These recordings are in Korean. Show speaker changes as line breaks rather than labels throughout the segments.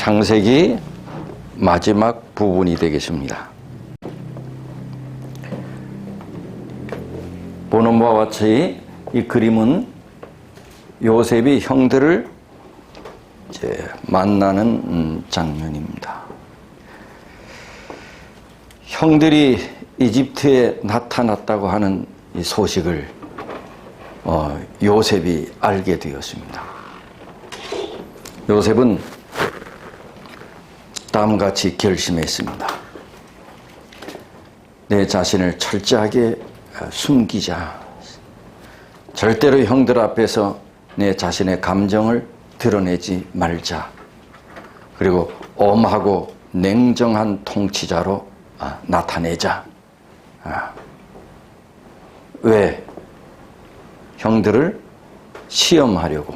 창세기 마지막 부분이 되겠습니다. 보는 바와 같이 이 그림은 요셉이 형들을 이제 만나는 장면입니다. 형들이 이집트에 나타났다고 하는 이 소식을 요셉이 알게 되었습니다. 요셉은 다음같이 결심했습니다. 내 자신을 철저하게 숨기자. 절대로 형들 앞에서 내 자신의 감정을 드러내지 말자. 그리고 엄하고 냉정한 통치자로 나타내자. 왜? 형들을 시험하려고.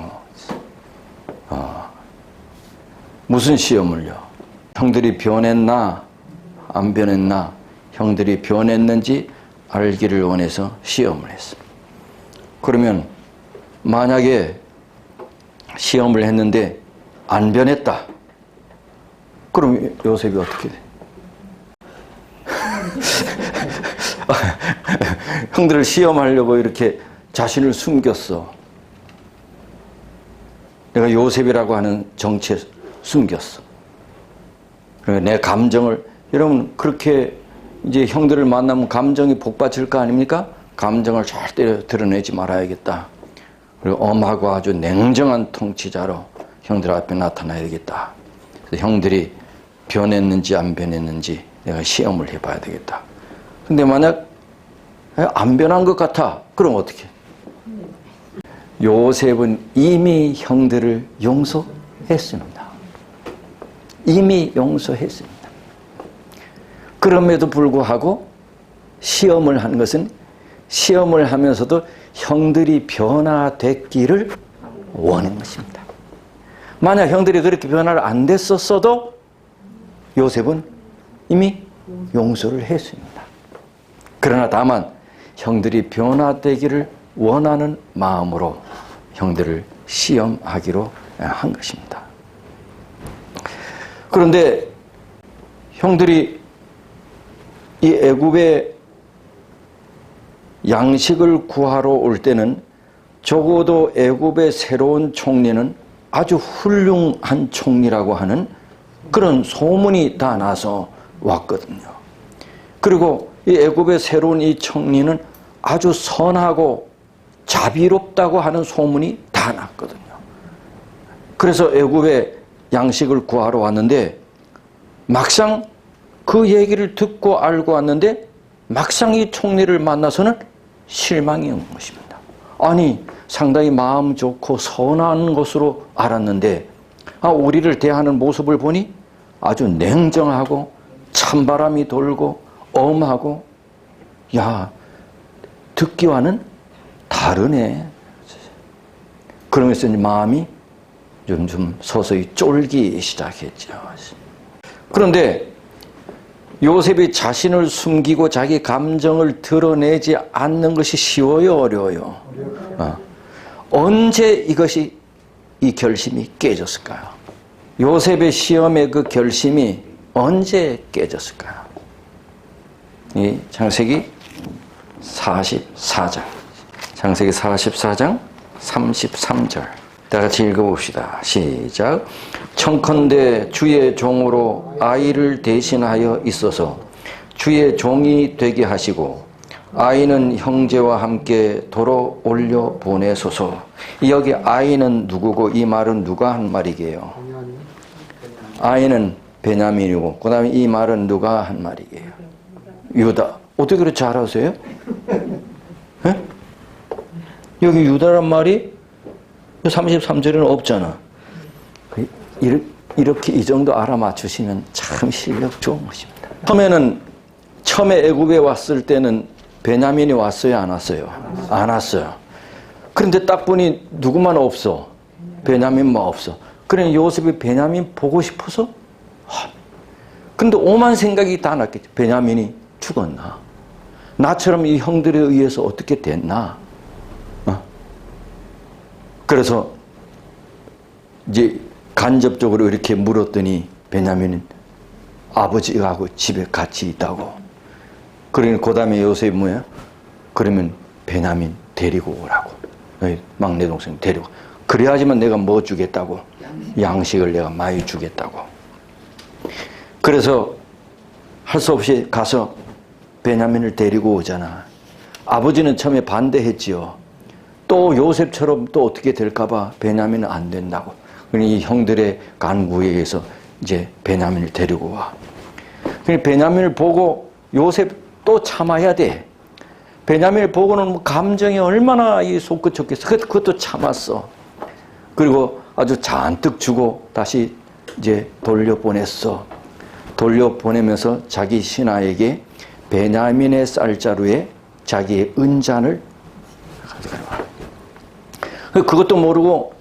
무슨 시험을요? 형들이 변했나 안 변했나, 형들이 변했는지 알기를 원해서 시험을 했습니다. 그러면 만약에 시험을 했는데 안 변했다, 그럼 요셉이 어떻게 돼? 형들을 시험하려고 이렇게 자신을 숨겼어. 내가 요셉이라고 하는 정체에 숨겼어. 내 감정을, 여러분 그렇게 이제 형들을 만나면 감정이 복받칠 거 아닙니까? 감정을 절대 드러내지 말아야겠다. 그리고 엄하고 아주 냉정한 통치자로 형들 앞에 나타나야겠다. 그래서 형들이 변했는지 안 변했는지 내가 시험을 해봐야 되겠다. 근데 만약 안 변한 것 같아, 그럼 어떻게? 요셉은 이미 형들을 용서했습니다. 이미 용서했습니다. 그럼에도 불구하고 시험을 한 것은, 시험을 하면서도 형들이 변화됐기를 원한 것입니다. 만약 형들이 그렇게 변화를 안 됐었어도 요셉은 이미 용서를 했습니다. 그러나 다만 형들이 변화되기를 원하는 마음으로 형들을 시험하기로 한 것입니다. 그런데 형들이 이 애굽에 양식을 구하러 올 때는 적어도 애굽의 새로운 총리는 아주 훌륭한 총리라고 하는 그런 소문이 다 나서 왔거든요. 그리고 이 애굽의 새로운 이 총리는 아주 선하고 자비롭다고 하는 소문이 다 났거든요. 그래서 애굽에 양식을 구하러 왔는데 막상 그 얘기를 듣고 알고 왔는데 막상 이 총리를 만나서는 실망이 온 것입니다. 아니, 상당히 마음 좋고 선한 것으로 알았는데 우리를 대하는 모습을 보니 아주 냉정하고 찬바람이 돌고 엄하고, 야, 듣기와는 다르네. 그러면서 마음이 좀 서서히 쫄기 시작했죠. 그런데 요셉이 자신을 숨기고 자기 감정을 드러내지 않는 것이 쉬워요, 어려워요? 언제 이 결심이 깨졌을까요? 요셉의 시험의 그 결심이 언제 깨졌을까요? 이 창세기 44장. 창세기 44장 33절. 다 같이 읽어봅시다. 시작. 청컨대 주의 종으로 아이를 대신하여 있어서 주의 종이 되게 하시고 아이는 형제와 함께 도로 올려 보내소서. 여기 아이는 누구고 이 말은 누가 한 말이게요? 아이는 베냐민이고 그 다음에 이 말은 누가 한 말이게요? 유다. 어떻게 그렇게 알아세요? 네? 여기 유다란 말이 33절에는 없잖아. 이렇게 이 정도 알아맞추시면 참 실력 좋은 것입니다. 처음에 애굽에 왔을 때는 베냐민이 왔어요, 안 왔어요? 안 왔어요. 그런데 딱 보니 누구만 없어. 베냐민만 없어. 그러니 요셉이 베냐민 보고 싶어서? 근데 오만 생각이 다 났겠지. 베냐민이 죽었나? 나처럼 이 형들에 의해서 어떻게 됐나? 그래서 이제 간접적으로 이렇게 물었더니 베냐민은 아버지하고 집에 같이 있다고. 그러니 그 다음에 요셉이 뭐예요? 그러면 베냐민 데리고 오라고. 막내 동생 데리고. 그래야지만 내가 뭐 주겠다고? 양식을 내가 많이 주겠다고. 그래서 할 수 없이 가서 베냐민을 데리고 오잖아. 아버지는 처음에 반대했지요. 또 요셉처럼 또 어떻게 될까봐 베냐민은 안 된다고. 그러니 이 형들의 간구에 의해서 이제 베냐민을 데리고 와. 그러니 베냐민을 보고 요셉 또 참아야 돼. 베냐민을 보고는 감정이 얼마나 이 솟구쳤겠어. 그것도 참았어. 그리고 아주 잔뜩 주고 다시 이제 돌려보냈어. 돌려보내면서 자기 신하에게 베냐민의 쌀자루에 자기의 은잔을 가져가라. 그것도 모르고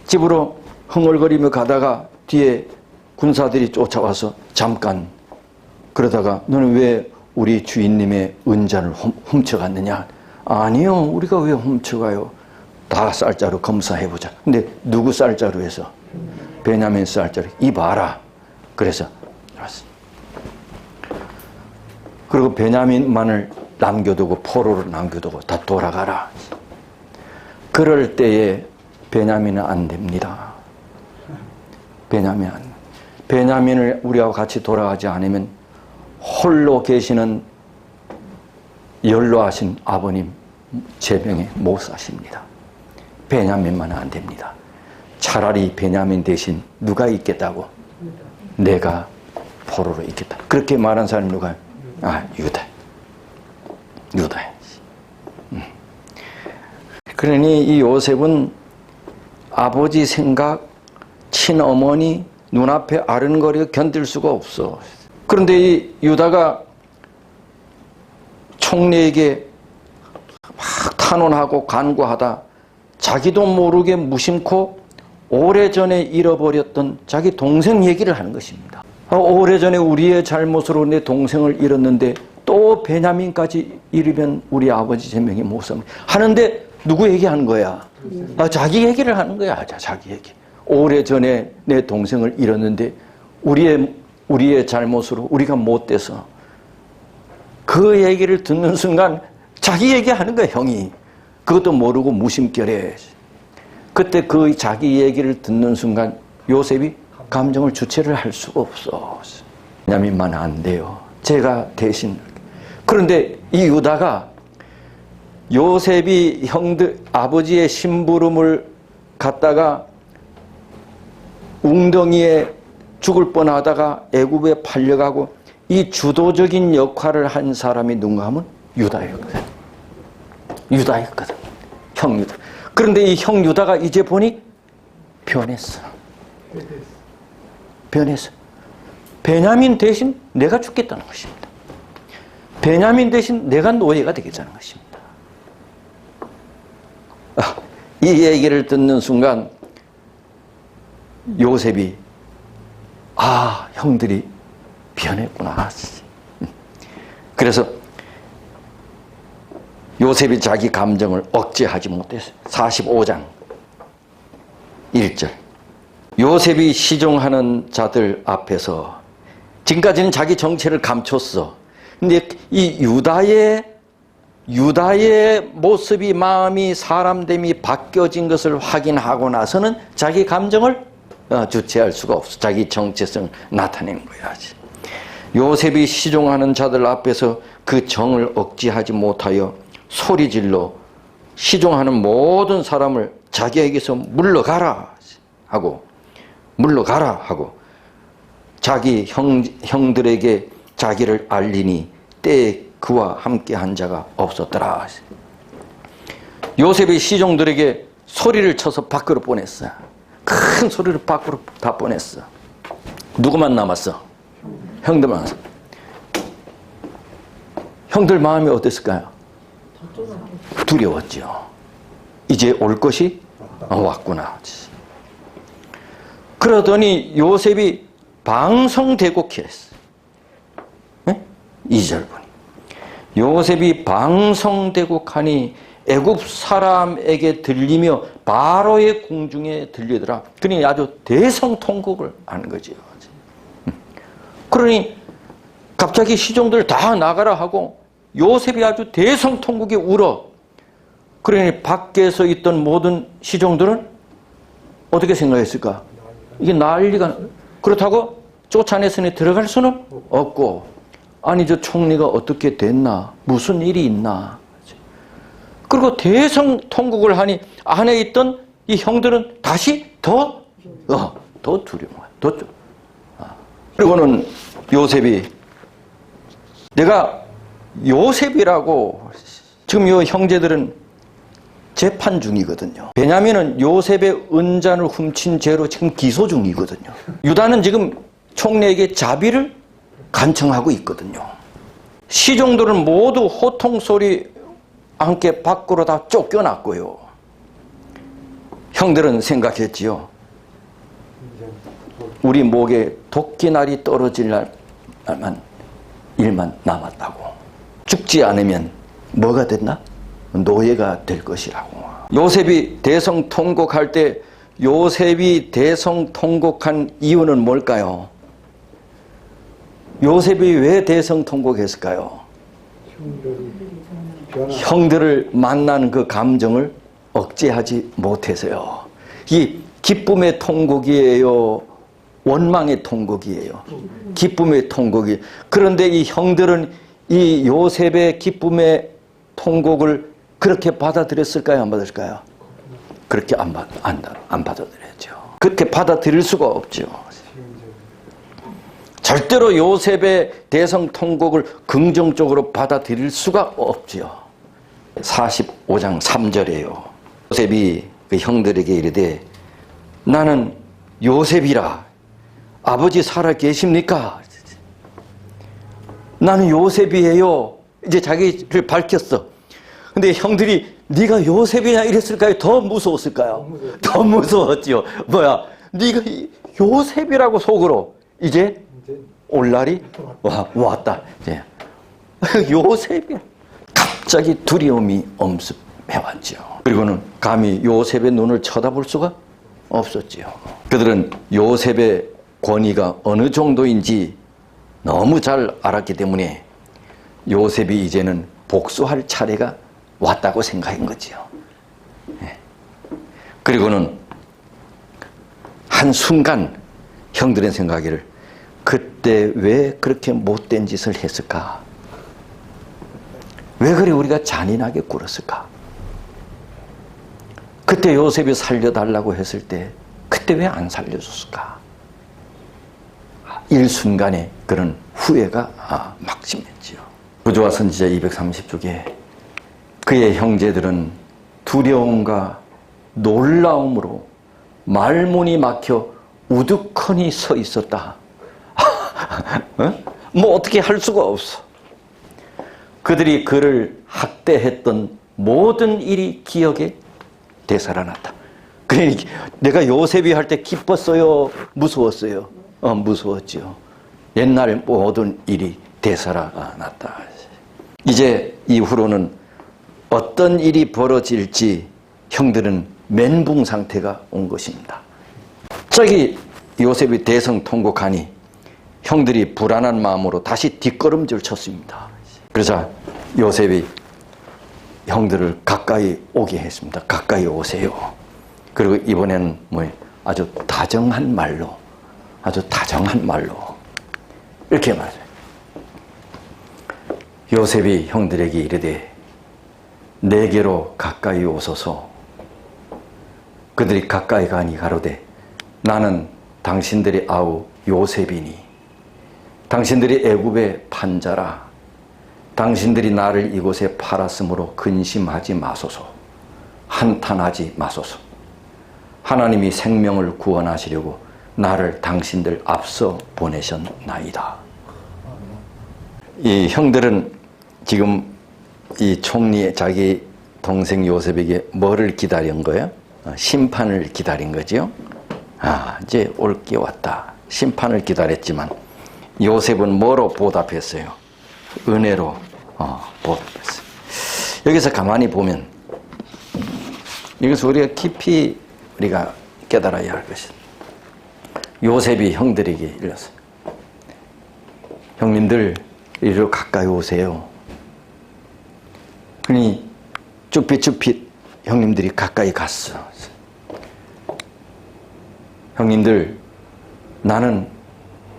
집으로 흥얼거리며 가다가 뒤에 군사들이 쫓아와서 잠깐 그러다가 너는 왜 우리 주인님의 은잔을 훔쳐갔느냐? 아니요, 우리가 왜 훔쳐가요? 다 쌀자루 검사해보자. 근데 누구 쌀자루에서? 베냐민 쌀자루. 이봐라. 그래서 알았어. 그리고 베냐민만을 남겨두고 포로를 남겨두고 다 돌아가라. 그럴 때에 베냐민은 안 됩니다. 베냐민을 우리하고 같이 돌아가지 않으면 홀로 계시는 연로하신 아버님 제병에 못 사십니다. 베냐민만은 안 됩니다. 차라리 베냐민 대신 누가 있겠다고? 내가 포로로 있겠다. 그렇게 말한 사람이 누가요? 유다야. 그러니 이 요셉은 아버지 생각, 친어머니 눈앞에 아른거리가 견딜 수가 없어. 그런데 이 유다가 총리에게 막 탄원하고 간구하다 자기도 모르게 무심코 오래전에 잃어버렸던 자기 동생 얘기를 하는 것입니다. 오래전에 우리의 잘못으로 내 동생을 잃었는데 또 베냐민까지 잃으면 우리 아버지 제명이 못 삽니다. 하는데 누구 얘기하는 거야? 자기 얘기를 하는 거야. 자기 얘기. 오래전에 내 동생을 잃었는데 우리의 잘못으로 우리가 못돼서 그 얘기를 듣는 순간 자기 얘기하는 거야, 형이. 그것도 모르고 무심결에. 그때 그 자기 얘기를 듣는 순간 요셉이 감정을 주체를 할 수가 없어. 베냐민만 안 돼요. 제가 대신. 그런데 이 유다가 요셉이 형들 아버지의 심부름을 갖다가 웅덩이에 죽을 뻔하다가 애굽에 팔려가고 이 주도적인 역할을 한 사람이 누군가 하면 유다였거든. 형 유다. 그런데 이 형 유다가 이제 보니 변했어. 베냐민 대신 내가 죽겠다는 것입니다. 베냐민 대신 내가 노예가 되겠다는 것입니다. 이 얘기를 듣는 순간 요셉이 형들이 변했구나. 그래서 요셉이 자기 감정을 억제하지 못했어요. 45장 1절. 요셉이 시종하는 자들 앞에서 지금까지는 자기 정체를 감췄어. 근데 이 유다의 모습이 마음이 사람됨이 바뀌어진 것을 확인하고 나서는 자기 감정을 주체할 수가 없어. 자기 정체성을 나타내는 거야. 요셉이 시종하는 자들 앞에서 그 정을 억제하지 못하여 소리질러 시종하는 모든 사람을 자기에게서 물러가라 하고 자기 형들에게 자기를 알리니 때에 그와 함께한 자가 없었더라. 요셉이 시종들에게 소리를 쳐서 밖으로 보냈어. 큰 소리를 밖으로 다 보냈어. 누구만 남았어? 형들만 남았어. 형들 마음이 어땠을까요? 두려웠죠. 이제 올 것이 왔구나. 그러더니 요셉이 방성대곡히 했어. 2절 보니 요셉이 방성대곡하니 애굽 사람에게 들리며 바로의 궁중에 들리더라. 그러니 아주 대성통곡을 하는 거죠. 그러니 갑자기 시종들 다 나가라 하고 요셉이 아주 대성통곡에 울어. 그러니 밖에서 있던 모든 시종들은 어떻게 생각했을까? 이게 난리가. 그렇다고 쫓아내서는 들어갈 수는 없고, 아니 저 총리가 어떻게 됐나? 무슨 일이 있나? 그리고 대성통곡을 하니 안에 있던 이 형들은 다시 더 두려워요. 그리고는 요셉이, 내가 요셉이라고, 지금 요 형제들은 재판 중이거든요. 베냐민은 요셉의 은잔을 훔친 죄로 지금 기소 중이거든요. 유다는 지금 총리에게 자비를 간청하고 있거든요. 시종들은 모두 호통소리 함께 밖으로 다 쫓겨났고요. 형들은 생각했지요. 우리 목에 도끼날이 떨어질 일만 남았다고. 죽지 않으면 뭐가 됐나? 노예가 될 것이라고. 요셉이 대성통곡할 때 요셉이 대성통곡한 이유는 뭘까요? 요셉이 왜 대성통곡했을까요? 형들을 만난 그 감정을 억제하지 못해서요. 이 기쁨의 통곡이에요? 원망의 통곡이에요? 기쁨의 통곡이. 그런데 이 형들은 이 요셉의 기쁨의 통곡을 그렇게 받아들였을까요? 안 받았을까요? 그렇게 안 받아들였죠. 그렇게 받아들일 수가 없죠. 절대로 요셉의 대성통곡을 긍정적으로 받아들일 수가 없죠. 45장 3절이에요. 요셉이 그 형들에게 이르되 나는 요셉이라. 아버지 살아 계십니까? 나는 요셉이에요. 이제 자기를 밝혔어. 근데 형들이 네가 요셉이냐 이랬을까요? 더 무서웠을까요? 더 무서웠죠. 뭐야? 네가 요셉이라고 속으로 이제 올 날이 왔다. 이제 요셉이야. 갑자기 두려움이 엄습해왔죠. 그리고는 감히 요셉의 눈을 쳐다볼 수가 없었지요. 그들은 요셉의 권위가 어느 정도인지 너무 잘 알았기 때문에 요셉이 이제는 복수할 차례가 왔다고 생각한 거지요. 그리고는 한순간 형들은 생각하기를 그때 왜 그렇게 못된 짓을 했을까? 왜 그리 우리가 잔인하게 굴었을까? 그때 요셉이 살려달라고 했을 때 그때 왜 안 살려줬을까? 일순간에 그런 후회가 막심했지요. 구주와 선지자 230쪽에 그의 형제들은 두려움과 놀라움으로 말문이 막혀 우두커니 서 있었다. 뭐 어떻게 할 수가 없어. 그들이 그를 학대했던 모든 일이 기억에 되살아났다. 그러니 내가 요셉이 할 때 기뻤어요? 무서웠어요? 무서웠죠. 옛날 모든 일이 되살아났다. 이제 이후로는 어떤 일이 벌어질지 형들은 멘붕 상태가 온 것입니다. 저기 요셉이 대성통곡하니 형들이 불안한 마음으로 다시 뒷걸음질 쳤습니다. 그러자 요셉이 형들을 가까이 오게 했습니다. 가까이 오세요. 그리고 이번에는 아주 다정한 말로 이렇게 말해요. 요셉이 형들에게 이르되 내게로 가까이 오소서. 그들이 가까이 가니 가로되 나는 당신들의 아우 요셉이니 당신들이 애굽의 판자라. 당신들이 나를 이곳에 팔았으므로 근심하지 마소서. 한탄하지 마소서. 하나님이 생명을 구원하시려고 나를 당신들 앞서 보내셨나이다. 이 형들은 지금 이 총리 자기 동생 요셉에게 뭐를 기다린 거예요? 심판을 기다린 거죠. 이제 올 게 왔다. 심판을 기다렸지만 요셉은 뭐로 보답했어요? 은혜로 보답했어요. 여기서 가만히 보면 이것을 우리가 깊이 우리가 깨달아야 할 것이다. 요셉이 형들에게 일렀어요. 형님들 이리로 가까이 오세요. 그러니 쭈삣쭈삣 형님들이 가까이 갔어. 형님들, 나는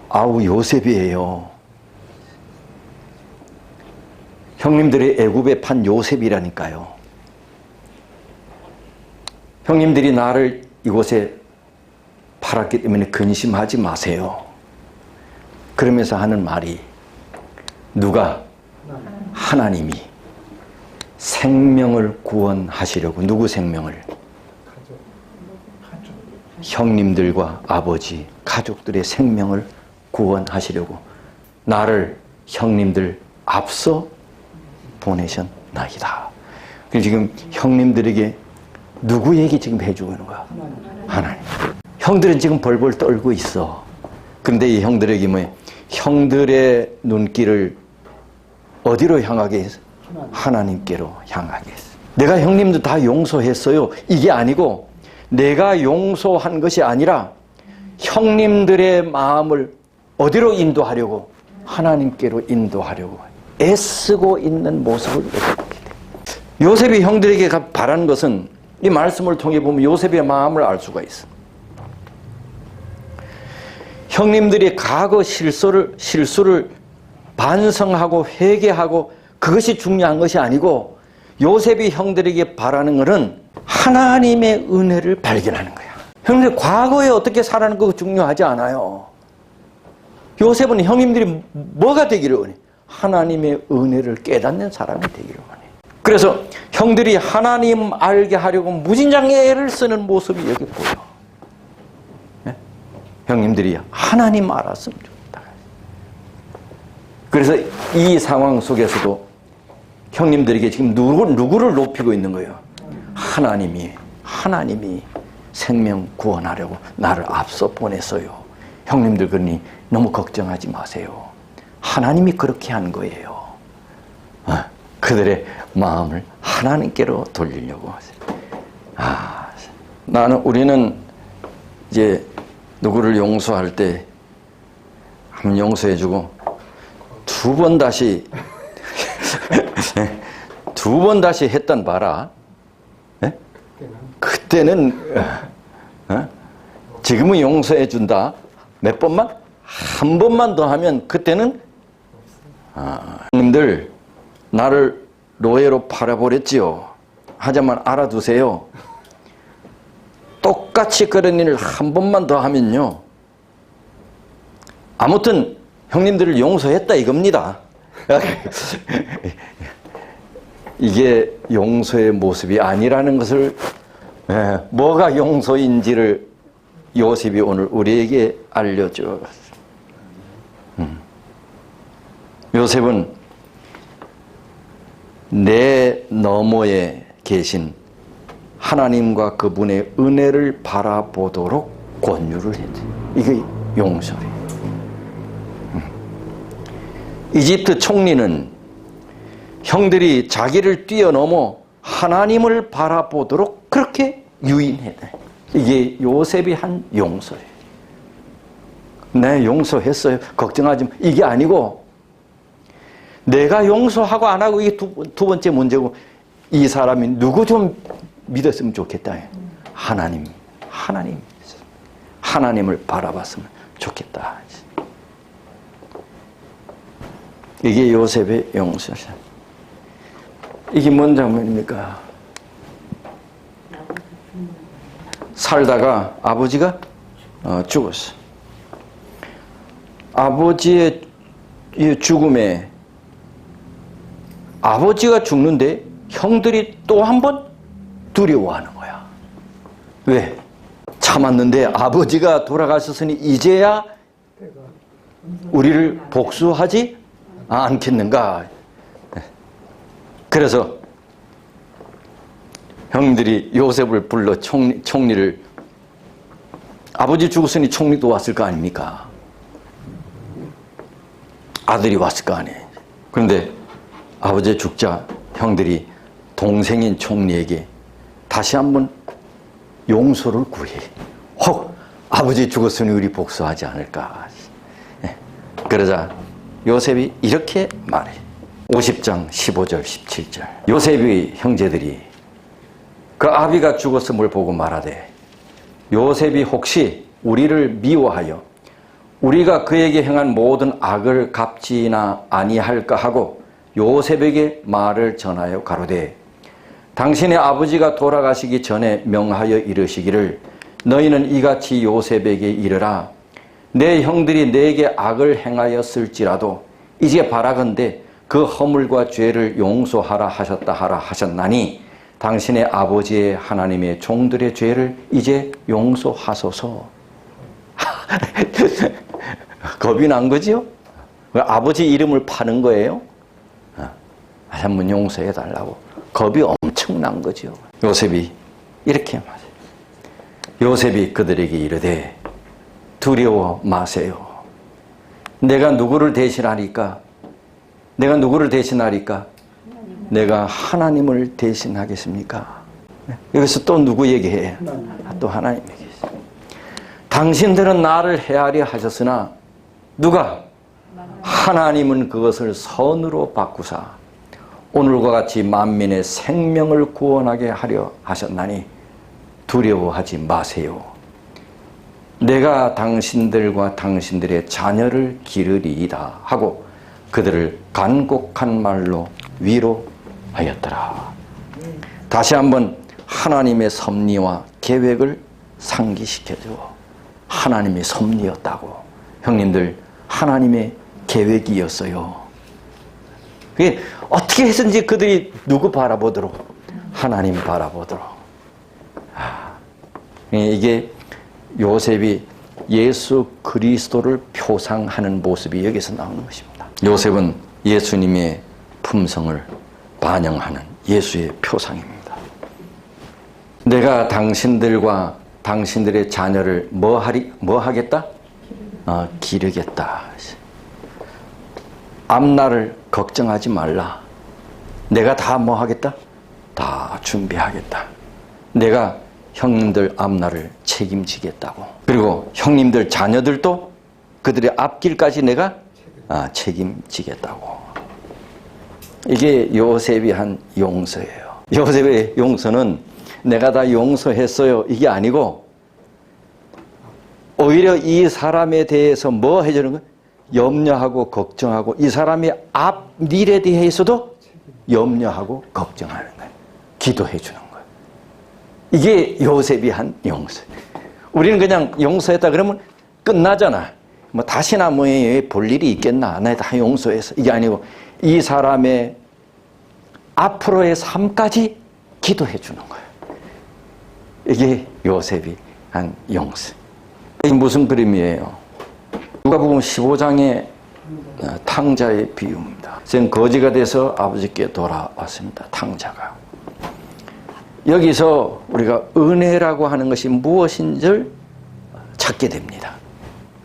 아우 요셉이에요. 형님들이 애굽에 판 요셉이라니까요. 형님들이 나를 이곳에 팔았기 때문에 근심하지 마세요. 그러면서 하는 말이, 누가? 하나님이 생명을 구원하시려고. 누구 생명을? 형님들과 아버지, 가족들의 생명을 구원하시려고 나를 형님들 앞서 보내셨나이다. 지금 형님들에게 누구 얘기 지금 해주고 있는 거야? 하나님. 형들은 지금 벌벌 떨고 있어. 그런데 이 형들에게 뭐예요? 형들의 눈길을 어디로 향하게 했어? 하나님께로 향하게 했어. 내가 형님들 다 용서했어요. 이게 아니고, 내가 용서한 것이 아니라 형님들의 마음을 어디로 인도하려고? 하나님께로 인도하려고 애쓰고 있는 모습을 보게 됩니다. 요셉이 형들에게 바란 것은, 이 말씀을 통해 보면 요셉의 마음을 알 수가 있어. 형님들이 과거 실수를 반성하고 회개하고 그것이 중요한 것이 아니고, 요셉이 형들에게 바라는 것은 하나님의 은혜를 발견하는 거야. 형님들 과거에 어떻게 살아는 거 중요하지 않아요. 요셉은 형님들이 뭐가 되기를 원해? 하나님의 은혜를 깨닫는 사람이 되기를 원해. 그래서 형들이 하나님 알게 하려고 무진장의 애를 쓰는 모습이 여기 보여. 네? 형님들이 하나님 알았으면 좋겠다. 그래서 이 상황 속에서도 형님들에게 지금 누구를 높이고 있는 거예요? 하나님이 생명 구원하려고 나를 앞서 보냈어요. 형님들 그러니 너무 걱정하지 마세요. 하나님이 그렇게 한 거예요. 그들의 마음을 하나님께로 돌리려고 하세요. 우리는 이제 누구를 용서할 때 한 번 용서해주고 두 번 다시 했단 봐라. 네? 그때는 지금은 용서해준다. 몇 번만? 한 번만 더 하면 그때는 형님들 나를 노예로 팔아버렸지요. 하지만 알아두세요. 똑같이 그런 일을 한 번만 더 하면요, 아무튼 형님들을 용서했다 이겁니다. 이게 용서의 모습이 아니라는 것을, 뭐가 용서인지를 요셉이 오늘 우리에게 알려줘. 요셉은 내 너머에 계신 하나님과 그분의 은혜를 바라보도록 권유를 했지. 이게 용서래요. 이집트 총리는 형들이 자기를 뛰어넘어 하나님을 바라보도록 그렇게 유인했다. 이게 요셉이 한 용서예요. 네, 용서했어요. 걱정하지 마. 이게 아니고, 내가 용서하고 안 하고, 이게 두 번째 문제고, 이 사람이 누구 좀 믿었으면 좋겠다. 하나님을 바라봤으면 좋겠다. 이게 요셉의 용서죠. 이게 뭔 장면입니까? 살다가 아버지가 죽었어. 아버지의 죽음에 아버지가 죽는데 형들이 또 한 번 두려워하는 거야. 왜? 참았는데 아버지가 돌아가셨으니 이제야 우리를 복수하지 않겠는가. 그래서 형들이 요셉을 불러 총리를, 아버지 죽었으니 총리도 왔을 거 아닙니까? 아들이 왔을 거 아니에요. 그런데 아버지 죽자 형들이 동생인 총리에게 다시 한번 용서를 구해. 혹 아버지 죽었으니 우리 복수하지 않을까. 그러자 요셉이 이렇게 말해. 50장 15절 17절. 요셉의 형제들이 그 아비가 죽었음을 보고 말하되 요셉이 혹시 우리를 미워하여 우리가 그에게 행한 모든 악을 갚지나 아니할까 하고 요셉에게 말을 전하여 가로되 당신의 아버지가 돌아가시기 전에 명하여 이르시기를 너희는 이같이 요셉에게 이르라 내 형들이 내게 악을 행하였을지라도 이제 바라건대 그 허물과 죄를 용서하라 하셨다 하라 하셨나니 당신의 아버지의 하나님의 종들의 죄를 이제 용서하소서. 겁이 난 거지요? 아버지 이름을 파는 거예요? 한번 용서해 달라고. 겁이 엄청난 거죠. 요셉이 이렇게 말해요. 요셉이 그들에게 이르되 두려워 마세요. 내가 누구를 대신하리까? 내가 누구를 대신하리까? 내가 하나님을 대신하겠습니까? 여기서 또 누구 얘기해? 또 하나님에게. 당신들은 나를 헤아려 하셨으나 누가? 하나님은 그것을 선으로 바꾸사 오늘과 같이 만민의 생명을 구원하게 하려 하셨나니 두려워하지 마세요. 내가 당신들과 당신들의 자녀를 기르리이다 하고 그들을 간곡한 말로 위로하였더라. 다시 한번 하나님의 섭리와 계획을 상기시켜줘. 하나님의 섭리였다고. 형님들, 하나님의 계획이었어요. 그게 어떻게 해서든지 그들이 누구 바라보도록? 하나님 바라보도록. 이게 요셉이 예수 그리스도를 표상하는 모습이 여기서 나오는 것입니다. 요셉은 예수님의 품성을 반영하는 예수의 표상입니다. 내가 당신들과 당신들의 자녀를 뭐 하겠다? 기르겠다. 앞날을 걱정하지 말라. 내가 다 뭐 하겠다? 다 준비하겠다. 내가 형님들 앞날을 책임지겠다고. 그리고 형님들 자녀들도 그들의 앞길까지 내가 책임지겠다고. 이게 요셉이 한 용서예요. 요셉의 용서는 내가 다 용서했어요 이게 아니고 오히려 이 사람에 대해서 뭐 해주는 거예요? 염려하고 걱정하고 이 사람의 앞 일에 대해서도 염려하고 걱정하는 거예요. 기도해 주는 거예요. 이게 요셉이 한 용서. 우리는 그냥 용서했다 그러면 끝나잖아. 뭐 다시나 뭐 볼 일이 있겠나? 나 다 용서했어. 이게 아니고 이 사람의 앞으로의 삶까지 기도해 주는 거예요. 이게 요셉이 한 용서. 이게 무슨 그림이에요? 누가복음 15장의 탕자의 비유입니다. 지금 거지가 돼서 아버지께 돌아왔습니다. 탕자가. 여기서 우리가 은혜라고 하는 것이 무엇인지를 찾게 됩니다.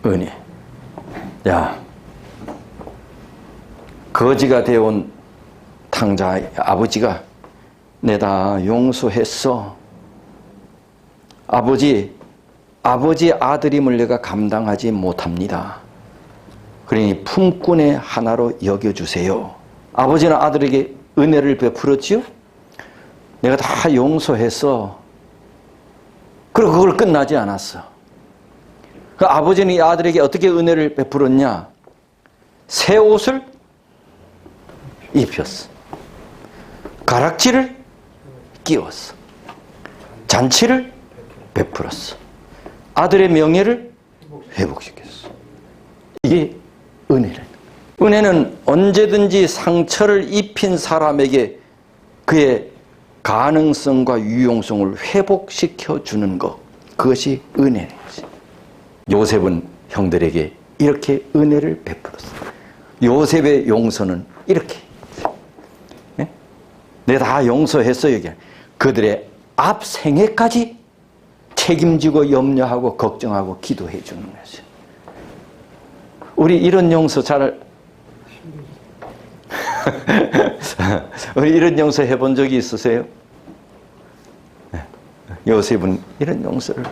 은혜. 야, 거지가 되어온 탕자의 아버지가 내다 용서했어. 아버지 아들임을 내가 감당하지 못합니다. 그러니 품꾼의 하나로 여겨주세요. 아버지는 아들에게 은혜를 베풀었지요? 내가 다 용서했어. 그리고 그걸 끝나지 않았어. 그 아버지는 이 아들에게 어떻게 은혜를 베풀었냐? 새 옷을 입혔어. 가락지를 끼웠어. 잔치를 베풀었어. 아들의 명예를 회복시켰어. 이게 은혜래. 은혜는 언제든지 상처를 입힌 사람에게 그의 가능성과 유용성을 회복시켜 주는 것. 그것이 은혜인 거지. 요셉은 형들에게 이렇게 은혜를 베풀었어. 요셉의 용서는 이렇게. 네? 내가 다 용서했어. 여기. 그들의 앞 생애까지 책임지고 염려하고 걱정하고 기도해 주는 거죠. 우리 이런 용서 우리 이런 용서 해본 적이 있으세요? 네. 요셉은 이런 용서를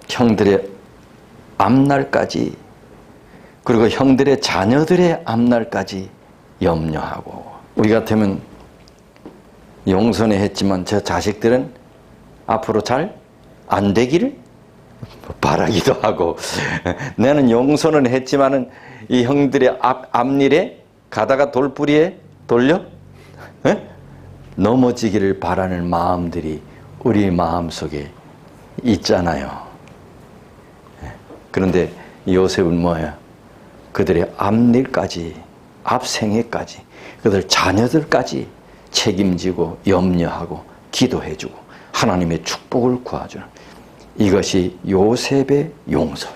형들의 앞날까지 그리고 형들의 자녀들의 앞날까지 염려하고 우리 같으면 용서는 했지만 저 자식들은 앞으로 잘 안 되기를 바라기도 하고 나는 용서는 했지만은 이 형들의 앞일에 가다가 돌부리에 돌려 넘어지기를 바라는 마음들이 우리 마음속에 있잖아요. 그런데 요셉은 뭐야? 그들의 앞일까지 앞생애까지 그들 자녀들까지 책임지고 염려하고 기도해주고 하나님의 축복을 구하주는 이것이 요셉의 용서리.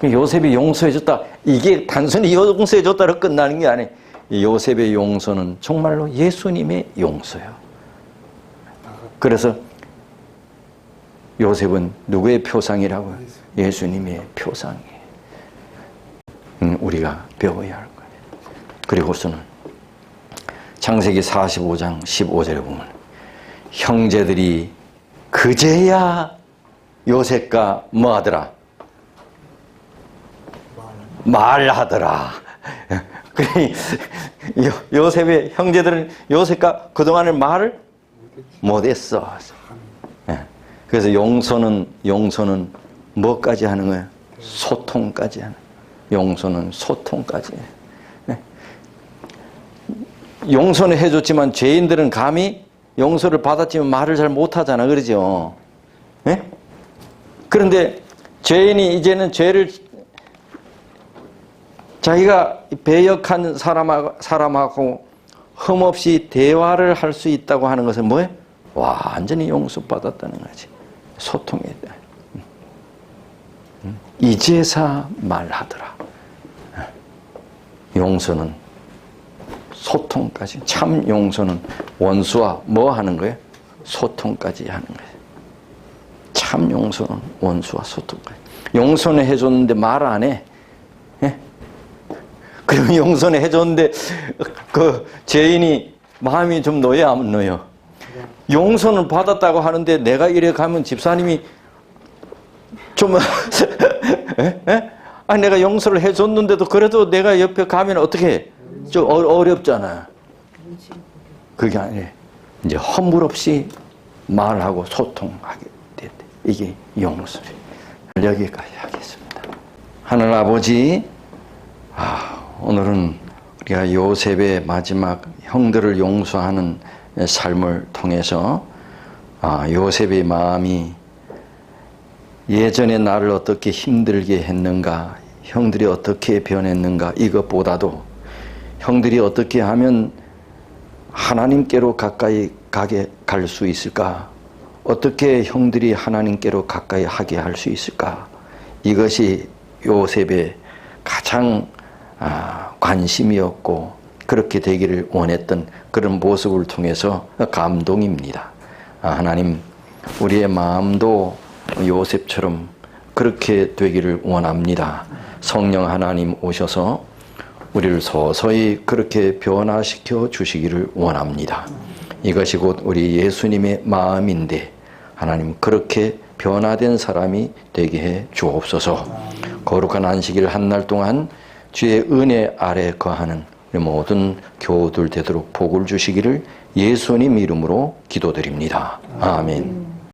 요셉이 용서해줬다. 이게 단순히 용서해줬다로 끝나는 게 아니에요. 요셉의 용서는 정말로 예수님의 용서예요. 그래서 요셉은 누구의 표상이라고요? 예수님의 표상이에요. 우리가 배워야 할 거예요. 그리고서는 창세기 45장 15절에 보면 형제들이 그제야 요셉과 뭐하더라? 말하더라. 그러니 요셉의 형제들은 요셉과 그동안은 말을 못했어. 그래서 용서는 뭐까지 하는 거야? 소통까지 하는. 용서는 소통까지. 용서는 해줬지만 죄인들은 감히 용서를 받았지만 말을 잘 못하잖아. 그러죠? 그런데 죄인이 이제는 죄를 자기가 배역한 사람하고 흠없이 대화를 할 수 있다고 하는 것은 뭐예요? 완전히 용서받았다는 거지. 소통했다. 이제사 말하더라. 용서는 소통까지. 참 용서는 원수와 뭐 하는 거예요? 소통까지 하는 거예요. 참 용서는 원수와 소통까지. 용서는 해줬는데 말 안 해. 그러면 용서는 해줬는데 그 죄인이 마음이 좀 놓여 안 놓여? 용서는 받았다고 하는데 내가 이래 가면 집사님이 좀 아니 내가 용서를 해줬는데도 그래도 내가 옆에 가면 어떻게 해? 좀 어렵잖아. 그게 아니에요. 이제 허물 없이 말하고 소통하게 됐대. 이게 용서래. 여기까지 하겠습니다. 하늘 아버지, 오늘은 우리가 요셉의 마지막 형들을 용서하는 삶을 통해서 요셉의 마음이 예전에 나를 어떻게 힘들게 했는가, 형들이 어떻게 변했는가, 이것보다도 형들이 어떻게 하면 하나님께로 가까이 갈 수 있을까, 어떻게 형들이 하나님께로 가까이 하게 할 수 있을까, 이것이 요셉의 가장 관심이었고 그렇게 되기를 원했던 그런 모습을 통해서 감동입니다. 하나님, 우리의 마음도 요셉처럼 그렇게 되기를 원합니다. 성령 하나님 오셔서 우리를 서서히 그렇게 변화시켜 주시기를 원합니다. 이것이 곧 우리 예수님의 마음인데 하나님 그렇게 변화된 사람이 되게 해 주옵소서. 거룩한 안식일 한 날 동안 주의 은혜 아래 거하는 우리 모든 교우들 되도록 복을 주시기를 예수님 이름으로 기도드립니다. 아멘.